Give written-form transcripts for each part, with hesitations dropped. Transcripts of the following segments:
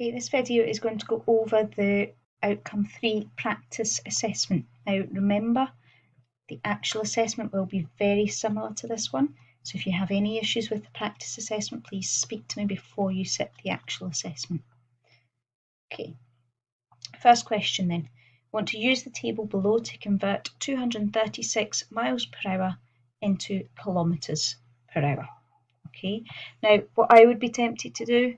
Okay, this video is going to go over the outcome 3 practice assessment. Now remember, the actual assessment will be very similar to this one, so if you have any issues with the practice assessment, please speak to me before you sit the actual assessment. Okay, first question then. Want to use the table below to convert 236 miles per hour into kilometres per hour. Okay, now what I would be tempted to do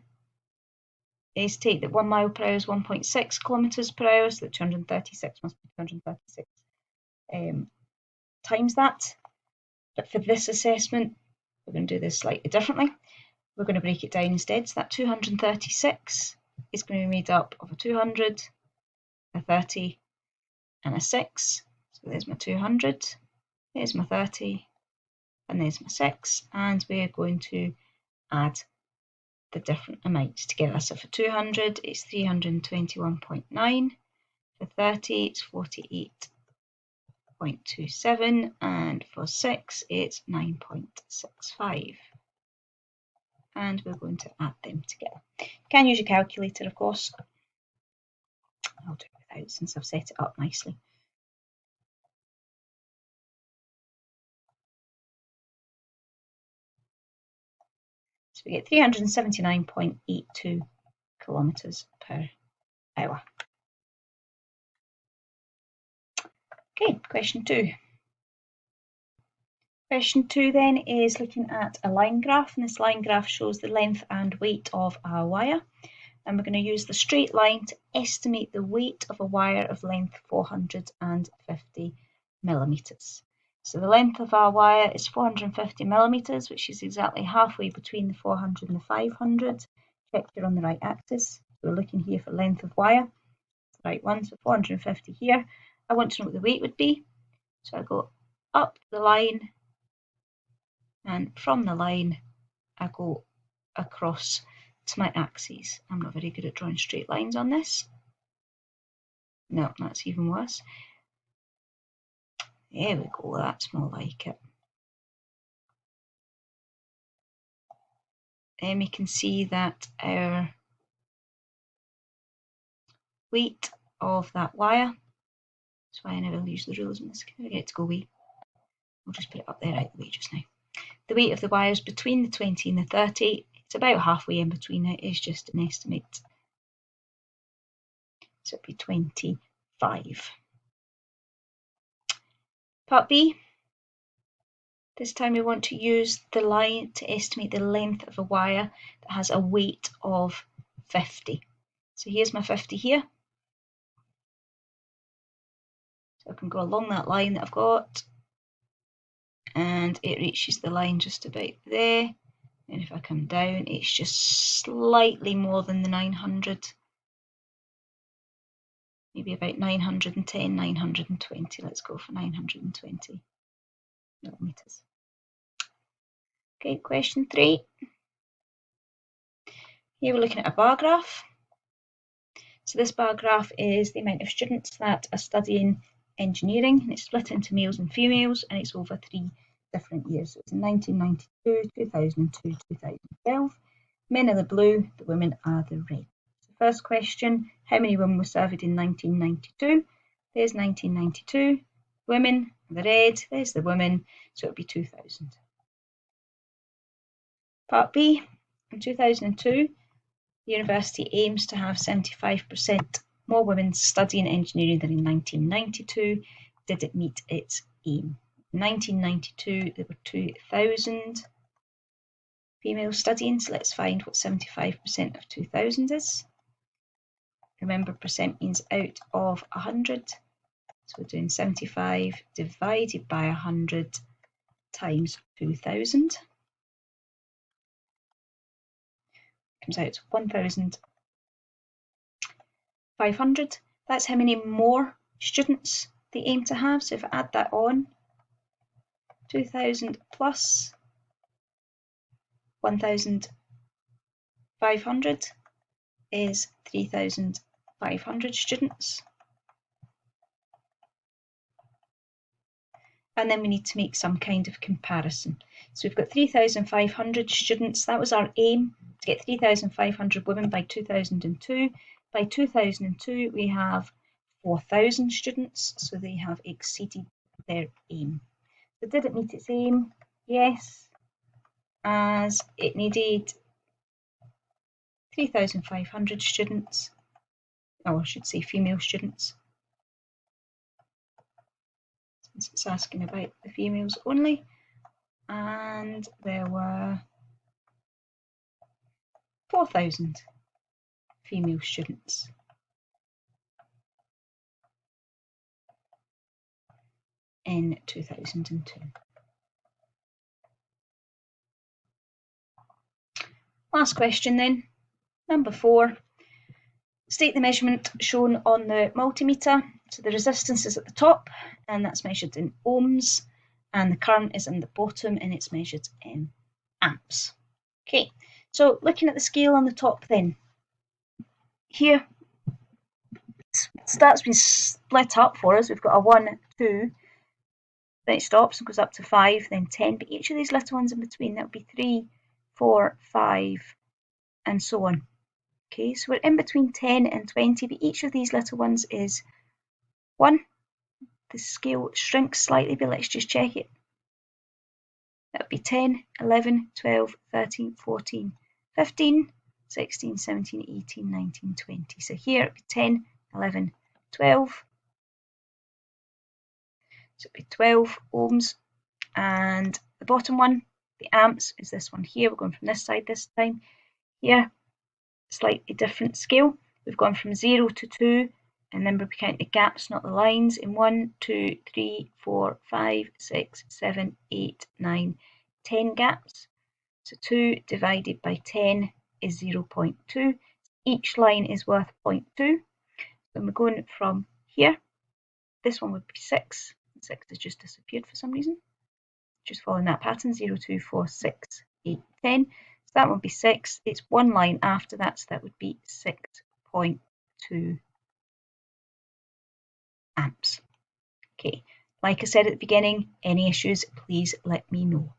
is take that 1 mile per hour is 1.6 kilometres per hour, so that 236 must be 236 times that. But for this assessment, we're going to do this slightly differently. We're going to break it down instead. So that 236 is going to be made up of a 200, a 30, and a 6. So there's my 200, there's my 30, and there's my 6. And we're going to add the different amounts together. So for 200 it's 321.9, for 30 it's 48.27, and for 6 it's 9.65. And we're going to add them together. You can use your calculator, of course. I'll do it without since I've set it up nicely. So we get 379.82 kilometres per hour. Okay, question 2. Question 2 then is looking at a line graph, and this line graph shows the length and weight of a wire. And we're going to use the straight line to estimate the weight of a wire of length 450 millimetres. So the length of our wire is 450 millimetres, which is exactly halfway between the 400 and the 500. Check you're on the right axis. We're looking here for length of wire, the right one, so 450 here. I want to know what the weight would be, so I go up the line, and from the line I go across to my axes. I'm not very good at drawing straight lines on this. No, that's even worse. There we go, that's more like it. Then we can see that our weight of that wire, that's why I never use the rulers in this, can I get it to go wee? We'll just put it up there out the way just now. The weight of the wires between the 20 and the 30, it's about halfway in between, it is just an estimate. So it'd be 25. Part B. This time we want to use the line to estimate the length of a wire that has a weight of 50. So here's my 50 here. So I can go along that line that I've got, and it reaches the line just about there. And if I come down, it's just slightly more than the 900. Maybe about 910, 920. Let's go for 920 millimetres. Okay, question 3. Here we're looking at a bar graph. So this bar graph is the amount of students that are studying engineering, and it's split into males and females, and it's over 3 different years. So it's in 1992, 2002, 2012. Men are the blue, the women are the red. So first question, how many women were surveyed in 1992? There's 1992. Women, the red, there's the women, so it would be 2000. Part B, in 2002, the university aims to have 75% more women studying engineering than in 1992. Did it meet its aim? In 1992, there were 2,000 females studying, so let's find what 75% of 2,000 is. Remember, percent means out of 100. So we're doing 75 divided by 100 times 2,000. Comes out to 1,500. That's how many more students they aim to have. So if I add that on, 2,000 plus 1,500 is 3,500 students. And then we need to make some kind of comparison. So we've got 3,500 students, that was our aim to get 3,500 women by 2002. By 2002, we have 4,000 students, so they have exceeded their aim. So did it meet its aim? Yes, as it needed 3,500 students, or I should say female students, since it's asking about the females only, and there were 4,000 female students. In 2002. Last question then, number 4. State the measurement shown on the multimeter. So the resistance is at the top, and that's measured in ohms, and the current is in the bottom, and it's measured in amps. Okay, so looking at the scale on the top then, here that's been split up for us. We've got a 1, 2, then it stops and goes up to 5, then 10, but each of these little ones in between, that would be 3, 4, 5, and so on. Okay, so we're in between 10 and 20, but each of these little ones is 1. The scale shrinks slightly, but let's just check it. That would be 10, 11, 12, 13, 14, 15, 16, 17, 18, 19, 20. So here it would be 10, 11, 12. So it would be 12 ohms. And the bottom one, the amps, is this one here. We're going from this side this time. Here, slightly different scale. We've gone from 0 to 2, and then we're counting the gaps, not the lines, in 1, 2, 3, 4, 5, 6, 7, 8, 9, 10 gaps. So 2 divided by 10 is 0.2. Each line is worth 0.2. When we're going from here, this one would be 6. 6 has just disappeared for some reason. Just following that pattern, 0, 2, 4, 6, 8, 10. So that would be 6. It's one line after that, so that would be 6.2 amps. Okay, like I said at the beginning, any issues, please let me know.